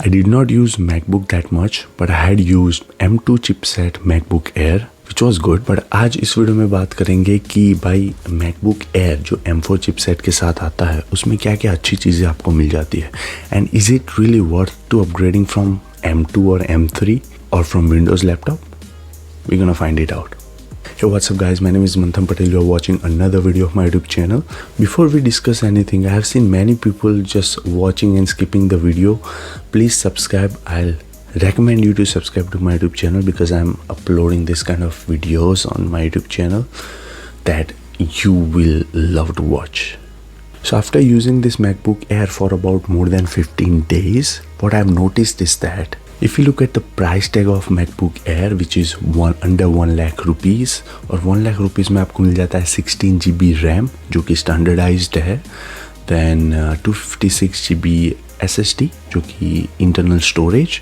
I did not use MacBook that much, but I had used M2 chipset MacBook Air, which was good. But आज इस video में बात करेंगे कि भाई MacBook Air जो M4 चिपसेट के साथ आता है उसमें क्या क्या अच्छी चीज़ें आपको मिल जाती है, and is it really worth to upgrading from M2 और M3 और from Windows laptop? We're gonna find it out. Hey, what's up guys, my name is Mantham Patel. You are watching another video of my YouTube channel. Before we discuss anything, I have seen many people just watching and skipping the video. Please subscribe. I'll recommend you to subscribe to my YouTube channel because I'm uploading this kind of videos on my YouTube channel that you will love to watch. So after using this MacBook Air for about more than 15 days, what I've noticed is that if you look at the price tag of MacBook Air, which is under 1 lakh rupees, और 1 lakh rupees में आपको मिल जाता है 16 GB RAM जो कि standardized है, then 256 GB SSD जो कि internal storage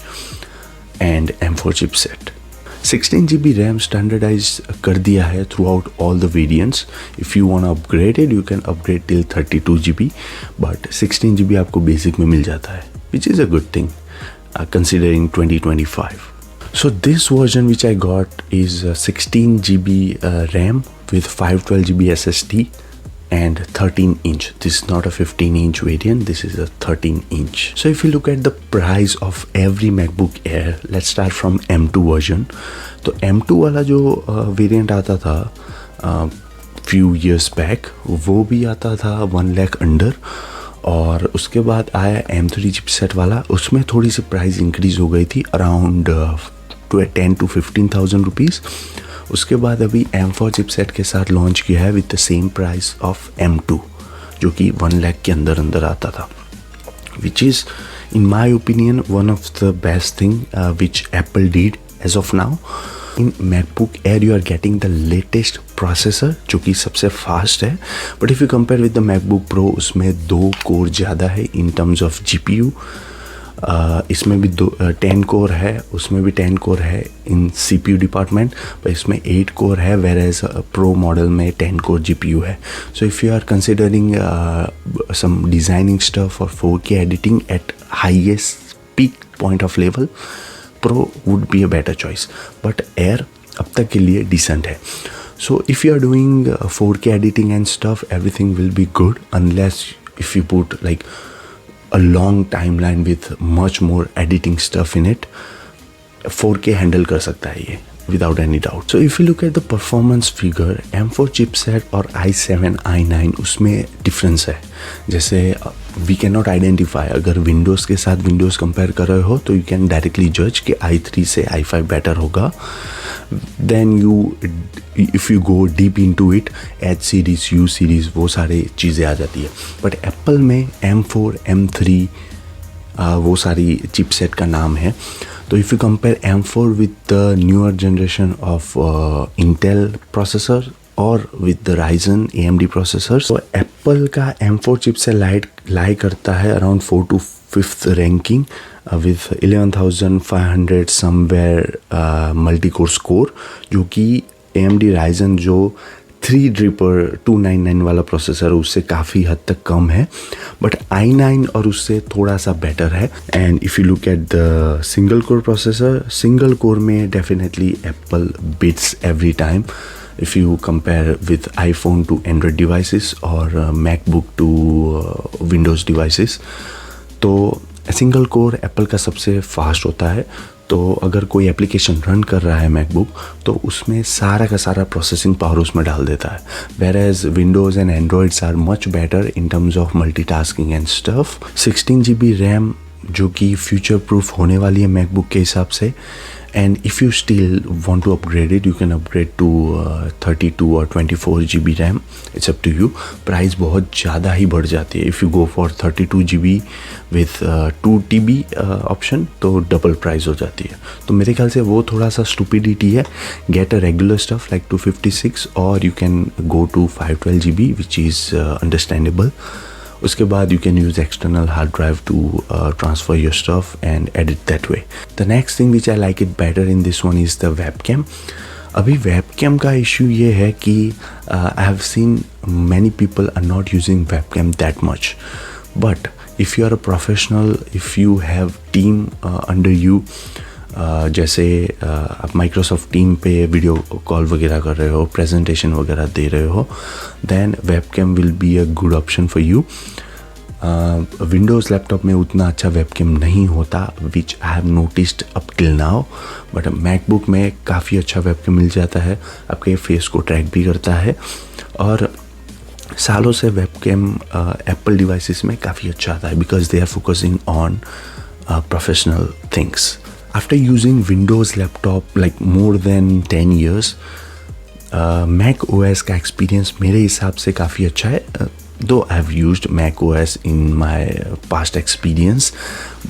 and M4 chipset. 16 GB RAM standardized कर दिया है throughout all the variants. If you want to upgrade it, you can upgrade till 32 GB, but 16 GB आपको basic में मिल जाता है, which is a good thing. Considering 2025. So this version which I got is 16 GB RAM with 512 GB SSD and 13 inch. This is not a 15 inch variant, this is a 13 inch. So if you look at the price of every MacBook Air, let's start from M2 version. तो M2 वाला जो variant आता था few years back, वो भी आता था 1 lakh under, और उसके बाद आया M3 चिपसेट वाला, उसमें थोड़ी सी प्राइस इंक्रीज हो गई थी अराउंड 10 to 15,000 रुपीज़. उसके बाद अभी M4 चिपसेट के साथ लॉन्च किया है with the same price of M2 जो कि 1 लाख के अंदर आता था, which is in my opinion one of the best thing which Apple did as of now. In MacBook Air you are getting the latest processor जो कि सबसे fast है, but if you compare with the MacBook Pro उसमें 2 core ज़्यादा है इन terms of GPU. इसमें भी 10 core है, उसमें भी 10 कोर है इन CPU डिपार्टमेंट, पर इसमें 8 कोर है, वेर एज Pro मॉडल में 10 कोर GPU है. So if you are considering some designing stuff और 4K editing at highest peak point of level, Pro would be a better choice, but Air अब तक के लिए decent है. So if you are doing 4K editing and stuff, everything will be good unless if you put like a long timeline with much more editing stuff in it. 4K handle कर सकता है ये without any doubt. So if you look at the performance figure, M4 chipset और i7 i9 उसमें difference है. जैसे we cannot identify, अगर Windows के साथ Windows compare कर रहे हो तो you can directly judge कि i3 से i5 better होगा. Then if you go deep into it, H series, U series वो सारी चीज़ें आ जाती है. But Apple में M4, M3 वो सारी चिपसेट का नाम है. तो if you compare M4 with the newer generation of Intel processor और with the Ryzen AMD processor, तो एप्पल का M4 चिप से लाई करता है around 4 to 5th ranking with 11,500 somewhere multi core score, जो कि AMD Ryzen जो 3 299 वाला प्रोसेसर उससे काफ़ी हद तक कम है, बट i9 और उससे थोड़ा सा बेटर है. And if you look at the single core processor, single core में definitely Apple beats every time if you compare with iPhone to Android devices or MacBook to Windows devices. तो single core Apple का सबसे fast होता है. तो अगर कोई application run कर रहा है मैकबुक तो उसमें सारा का सारा प्रोसेसिंग पावर उसमें डाल देता है, whereas Windows and androids are much better in terms of multitasking and stuff. 16 GB RAM जो कि फ्यूचर प्रूफ होने वाली है मैकबुक के हिसाब से. And if you still want to upgrade it, you can upgrade to 32 और 24 GB RAM, it's up to you. Price बहुत ज़्यादा ही बढ़ जाती है. If you go for 32 GB with 2 TB option तो डबल प्राइस हो जाती है. तो मेरे ख्याल से वो थोड़ा सा स्टूपिडिटी है. Get a regular stuff like 256 और you can go to 512 GB which is understandable. उसके बाद you can use external hard drive to transfer your stuff and edit that way. The next thing which I like it better in this one is the webcam. अभी webcam का issue ये है कि I have seen many people are not using webcam that much, but if you are a professional, if you have team under you, जैसे आप Microsoft team पे video call वगैरह कर रहे हो, प्रेजेंटेशन वगैरह दे रहे हो, then webcam will be a good option for you. Windows laptop में उतना अच्छा वेबकैम नहीं होता, which I have noticed up till now, but MacBook में काफ़ी अच्छा वेबकैम मिल जाता है, आपके फेस को ट्रैक भी करता है. और सालों से वेबकैम एप्पल डिवाइसेस में काफ़ी अच्छा आता है because they are focusing on professional things. After using Windows laptop like more than 10 years, Mac OS का एक्सपीरियंस मेरे हिसाब से काफ़ी अच्छा है. Though I have used Mac OS in my past experience,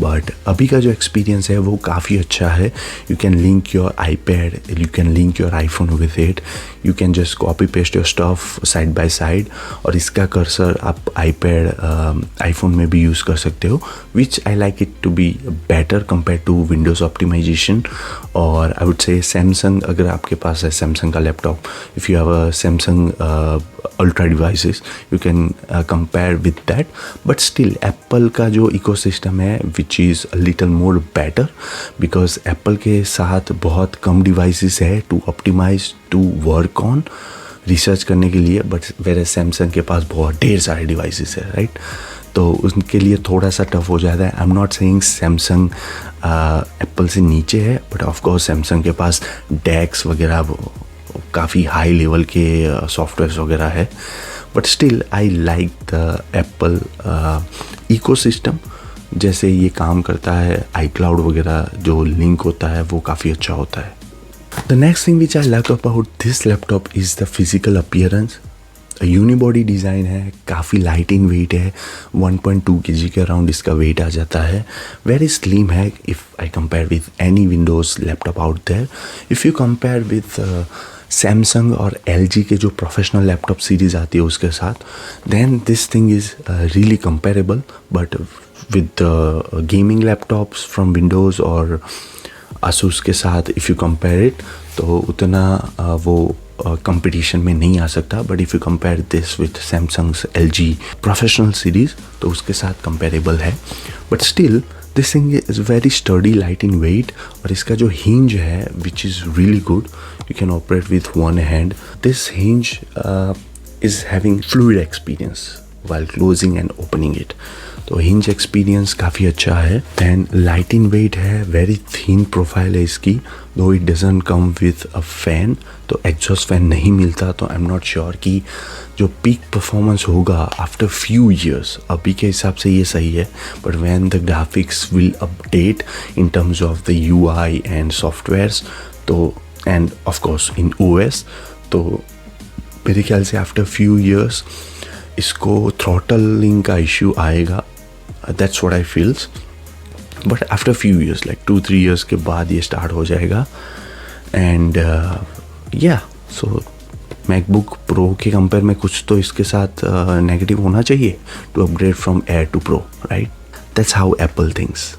but अभी का जो एक्सपीरियंस है वो काफ़ी अच्छा है. You can link your iPad, you can link your iPhone with it, you can just copy paste your stuff side by side, और इसका कर्सर आप iPad, iPhone में भी यूज़ कर सकते हो, which I like it to be better compare to Windows optimization. और I would say Samsung, अगर आपके पास है सैमसंग का laptop, if you have a Samsung Ultra devices, you can compare with that. But still Apple का जो ecosystem है which is a little more better, because Apple के साथ बहुत कम डिवाइसेस है to optimize, to work on, research करने के लिए. बट वेरे सैमसंग के पास बहुत ढेर सारे डिवाइसेस है, राइट? तो उनके लिए थोड़ा सा टफ हो जाता है. आई am not saying Samsung Apple से नीचे है, बट ऑफकोर्स सैमसंग के पास डेक्स वगैरह काफ़ी हाई लेवल के सॉफ्टवेयर्स वगैरह है. But still I like the Apple ecosystem. जैसे ये काम करता है, iCloud वगैरह जो लिंक होता है वो काफ़ी अच्छा होता है. The next thing which I like about this laptop is the physical appearance. Unibody design है, काफ़ी लाइट इन वेट है, 1.2 kg के अराउंड इसका वेट आ जाता है. वेरी स्लिम है if I compare with any Windows laptop out there. If you compare with Samsung और LG के जो प्रोफेशनल लैपटॉप सीरीज़ आती है उसके साथ, then this thing is really comparable. But with gaming laptops from Windows और Asus के साथ इफ़ यू कंपेयर इट, तो उतना वो कंपटीशन में नहीं आ सकता. But if you compare this with Samsung's LG professional series, तो उसके साथ कंपेरेबल है. But still this thing is very sturdy, light in weight. और इसका जो हिंज है which is really good, you can operate with one hand. This hinge is having fluid experience while closing and opening it. तो hinge experience काफ़ी अच्छा है. Than light in weight है, very thin profile है इसकी, though it doesn't come with a fan, तो exhaust fan नहीं मिलता. तो आई एम नॉट श्योर कि जो पीक परफॉर्मेंस होगा आफ्टर फ्यू ईयर्स, अभी के हिसाब से ये सही है. But when the graphics will update in terms of the UI and softwares, तो and of course in OS, तो मेरे ख्याल से आफ्टर फ्यू ईयर्स इसको थ्रॉटलिंग का इश्यू आएगा. That's what I feels. But after few years, like 2-3 years के बाद ये स्टार्ट हो जाएगा. एंड या सो मैकबुक प्रो के कंपेयर में कुछ तो इसके साथ नेगेटिव होना चाहिए to upgrade from Air to Pro, right? That's how Apple thinks.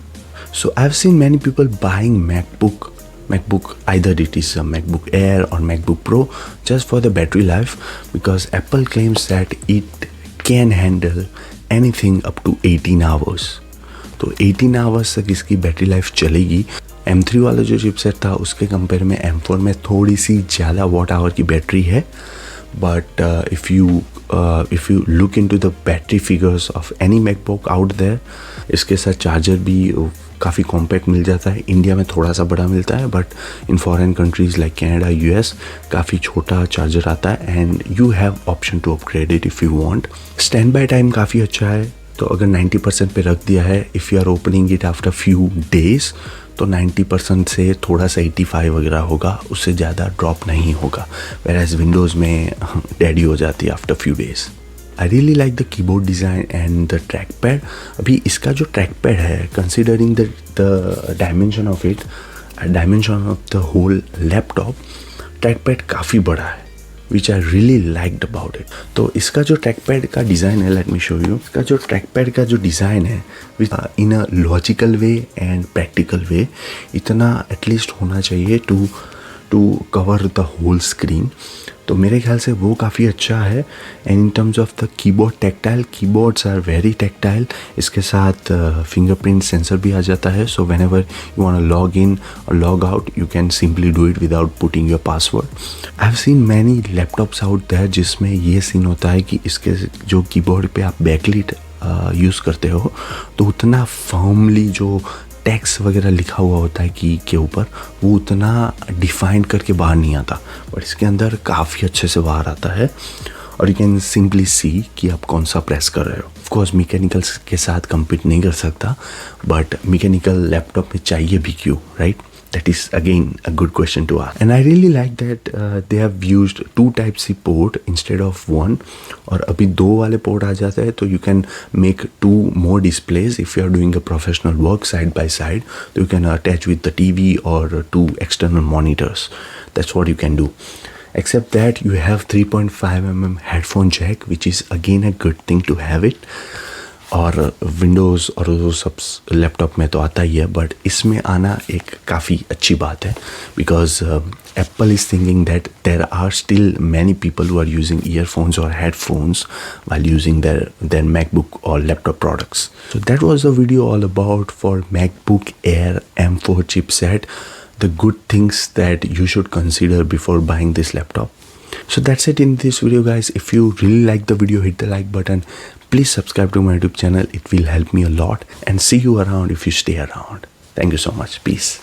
So I have seen many people buying MacBook, either it is a MacBook Air or MacBook Pro, just for the battery life, because Apple claims that it can handle anything up to 18 hours. तो 18 hours तक इसकी battery life चलेगी. M3 वाला जो chipset था उसके compare में M4 में थोड़ी सी ज़्यादा वॉट आवर की बैटरी है. But if you look into the battery figures of any MacBook out there, इसके साथ चार्जर भी काफ़ी कॉम्पैक्ट मिल जाता है. इंडिया में थोड़ा सा बड़ा मिलता है, but in foreign countries like Canada, US काफ़ी छोटा चार्जर आता है. And you have option to upgrade it if you want. Standby time काफ़ी अच्छा है. तो अगर 90% पे रख दिया है, if you are opening it after few days, तो 90% से थोड़ा सा 85 वगैरह होगा, उससे ज़्यादा ड्रॉप नहीं होगा. वेराज विंडोज़ में डैडी हो जाती है after few days. I really like the keyboard design and the track pad. अभी इसका जो ट्रैक पैड है, considering the dimension of it, dimension of the whole laptop, track pad काफ़ी बड़ा है, which I really liked about it. तो इसका जो ट्रैक पैड का डिज़ाइन है, लेट मी शो यू. इसका जो ट्रैक पैड का जो डिज़ाइन है, which in a logical way and practical way, इतना एटलीस्ट होना चाहिए to to cover the whole screen, तो मेरे ख्याल से वो काफ़ी अच्छा है। And in terms of the keyboard tactile, keyboards are very tactile. इसके साथ फिंगरप्रिंट सेंसर भी आ जाता है, so whenever you want to log in और log out you can simply do it without putting your password. I have seen many laptops out there जिसमें ये scene होता है कि इसके जो कीबोर्ड पे आप बैकलिट यूज़ करते हो तो उतना फर्मली जो टेक्स्ट वगैरह लिखा हुआ होता है की के ऊपर वो उतना डिफाइन करके बाहर नहीं आता, बट इसके अंदर काफ़ी अच्छे से बाहर आता है और यू कैन सिंपली सी कि आप कौन सा प्रेस कर रहे हो। ऑफ कोर्स मैकेनिकल के साथ compete नहीं कर सकता, बट मैकेनिकल लैपटॉप में चाहिए भी क्यों, right? That is again a good question to ask. And I really like that they have used 2 Type-C port instead of 1. और अभी 2 वाले पोर्ट आ जाते हैं तो you can make 2 more displays if you are doing a professional work side by side. So you can attach with the TV or 2 external monitors. That's what you can do. Except that you have 3.5mm headphone jack, which is again a good thing to have it. और Windows और वो सब laptop में तो आता ही है, but इसमें आना एक काफ़ी अच्छी बात है because Apple is thinking that there are still many people who are using earphones और headphones while using their MacBook or laptop products. So that was the video all about for MacBook Air M4 chipset, the good things that you should consider before buying this laptop. So that's it in this video, guys. If you really like the video, hit the like button. Please subscribe to my YouTube channel. It will help me a lot. And see you around if you stay around. Thank you so much. Peace.